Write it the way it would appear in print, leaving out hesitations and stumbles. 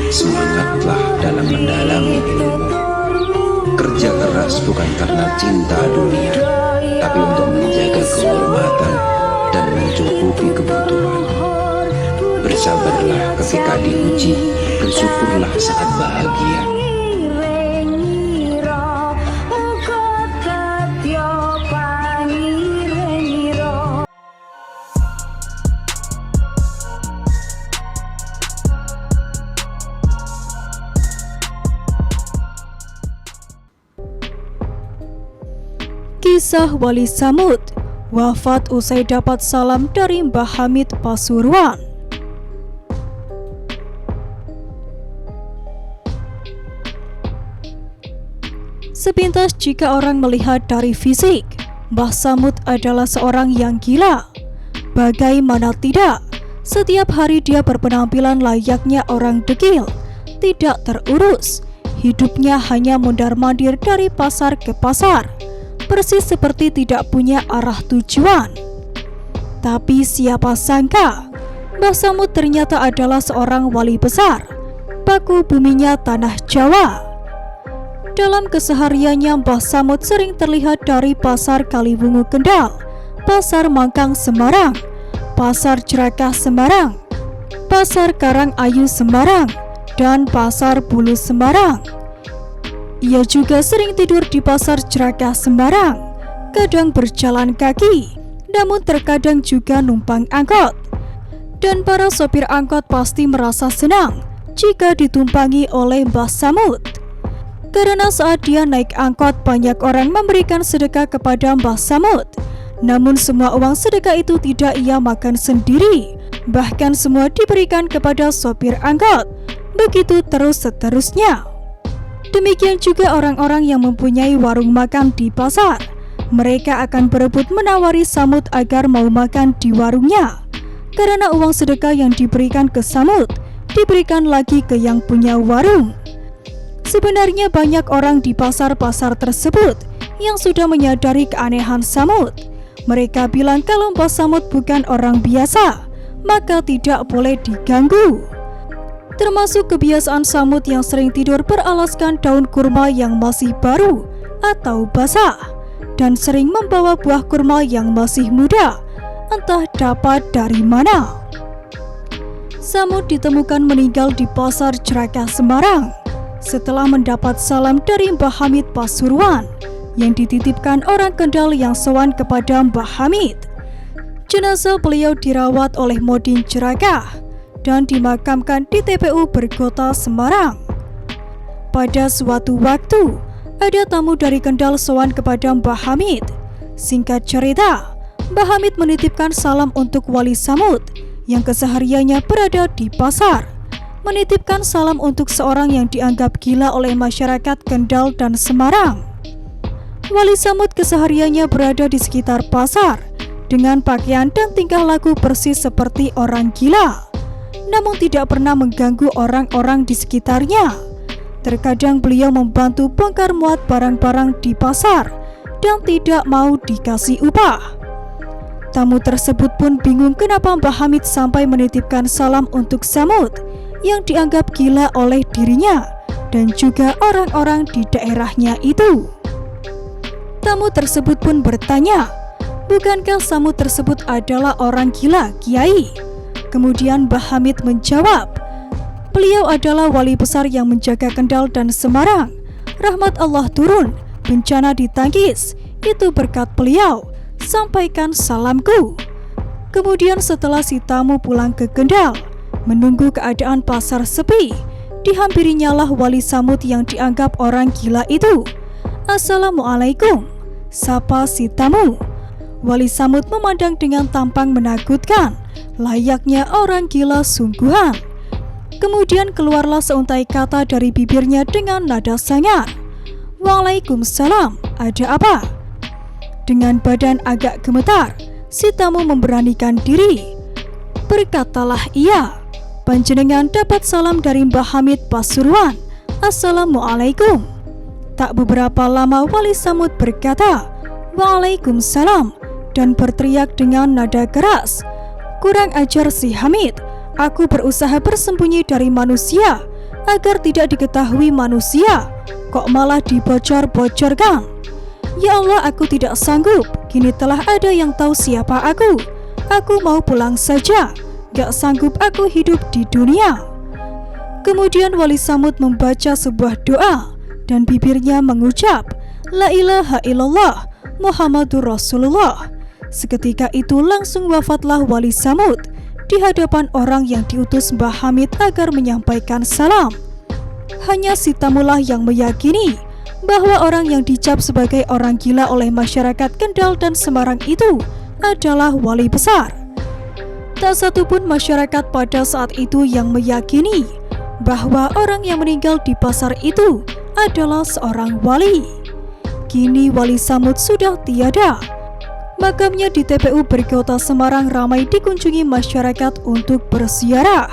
Semangatlah dalam mendalami ilmu. Kerja keras bukan karena cinta dunia, tapi untuk menjaga kehormatan dan mencukupi kebutuhan. Bersabarlah ketika diuji, bersyukurlah saat bahagia. Kisah Wali Samud wafat usai dapat salam dari Mbah Hamid Pasuruan. Sepintas jika orang melihat dari fisik, Mbah Samud adalah seorang yang gila. Bagaimana tidak, setiap hari dia berpenampilan layaknya orang degil, tidak terurus. Hidupnya hanya mondar-mandir dari pasar ke pasar, persis seperti tidak punya arah tujuan. Tapi siapa sangka, Mbah Samud ternyata adalah seorang wali besar, paku buminya tanah Jawa. Dalam kesehariannya, Mbah Samud sering terlihat dari Pasar Kaliwungu Kendal, Pasar Mangkang Semarang, Pasar Jerakah Semarang, Pasar Karangayu Semarang, dan Pasar Bulu Semarang. Ia juga sering tidur di Pasar Jerakah Semarang, kadang berjalan kaki, namun terkadang juga numpang angkot. Dan para sopir angkot pasti merasa senang jika ditumpangi oleh Mbah Samud. Karena saat dia naik angkot, banyak orang memberikan sedekah kepada Mbah Samud. Namun semua uang sedekah itu tidak ia makan sendiri, bahkan semua diberikan kepada sopir angkot. Begitu terus seterusnya. Demikian juga orang-orang yang mempunyai warung makan di pasar. Mereka akan berebut menawari Samud agar mau makan di warungnya. Karena uang sedekah yang diberikan ke Samud diberikan lagi ke yang punya warung. Sebenarnya banyak orang di pasar-pasar tersebut yang sudah menyadari keanehan Samud. Mereka bilang kalau Mbah Samud bukan orang biasa, maka tidak boleh diganggu. Termasuk kebiasaan Samud yang sering tidur beralaskan daun kurma yang masih baru atau basah, dan sering membawa buah kurma yang masih muda, entah dapat dari mana. Samud ditemukan meninggal di Pasar Jerakah Semarang setelah mendapat salam dari Mbah Hamid Pasuruan yang dititipkan orang Kendal yang sowan kepada Mbah Hamid. Jenazah beliau dirawat oleh Modin Jerakah dan dimakamkan di TPU Bergota Semarang. Pada suatu waktu, ada tamu dari Kendal sowan kepada Mbah Hamid. Singkat cerita, Mbah Hamid menitipkan salam untuk Wali Samud yang kesehariannya berada di pasar. Menitipkan salam untuk seorang yang dianggap gila oleh masyarakat Kendal dan Semarang. Wali Samud kesehariannya berada di sekitar pasar dengan pakaian dan tingkah laku persis seperti orang gila, namun tidak pernah mengganggu orang-orang di sekitarnya. Terkadang beliau membantu bongkar muat barang-barang di pasar dan tidak mau dikasih upah. Tamu tersebut pun bingung kenapa Mbah Hamid sampai menitipkan salam untuk Samud yang dianggap gila oleh dirinya dan juga orang-orang di daerahnya itu. Tamu tersebut pun bertanya, bukankah Samud tersebut adalah orang gila, Kiai? Kemudian Mbah Hamid menjawab, beliau adalah wali besar yang menjaga Kendal dan Semarang. Rahmat Allah turun, bencana ditangkis, itu berkat beliau. Sampaikan salamku. Kemudian setelah si tamu pulang ke Kendal, menunggu keadaan pasar sepi, dihampirinya lah Wali Samud yang dianggap orang gila itu. Assalamualaikum, sapa si tamu. Wali Samud memandang dengan tampang menakutkan, layaknya orang gila sungguhan. Kemudian keluarlah seuntai kata dari bibirnya dengan nada sangar. Waalaikumsalam, ada apa? Dengan badan agak gemetar, si tamu memberanikan diri. Berkatalah ia, panjenengan dapat salam dari Mbah Hamid Pasuruan. Assalamualaikum. Tak beberapa lama Wali Samud berkata, Waalaikumsalam, dan berteriak dengan nada keras, kurang ajar si Hamid, aku berusaha bersembunyi dari manusia agar tidak diketahui manusia, kok malah dibocor-bocorkan. Ya Allah, aku tidak sanggup, kini telah ada yang tahu siapa aku. Aku mau pulang saja, gak sanggup aku hidup di dunia. Kemudian Wali Samud membaca sebuah doa dan bibirnya mengucap, La ilaha illallah Muhammadur Rasulullah. Seketika itu langsung wafatlah Wali Samud di hadapan orang yang diutus Mbah Hamid agar menyampaikan salam. Hanya si tamulah yang meyakini bahwa orang yang dicap sebagai orang gila oleh masyarakat Kendal dan Semarang itu adalah wali besar. Tak satupun masyarakat pada saat itu yang meyakini bahwa orang yang meninggal di pasar itu adalah seorang wali. Kini Wali Samud sudah tiada. Makamnya di TPU Berkota Semarang ramai dikunjungi masyarakat untuk berziarah.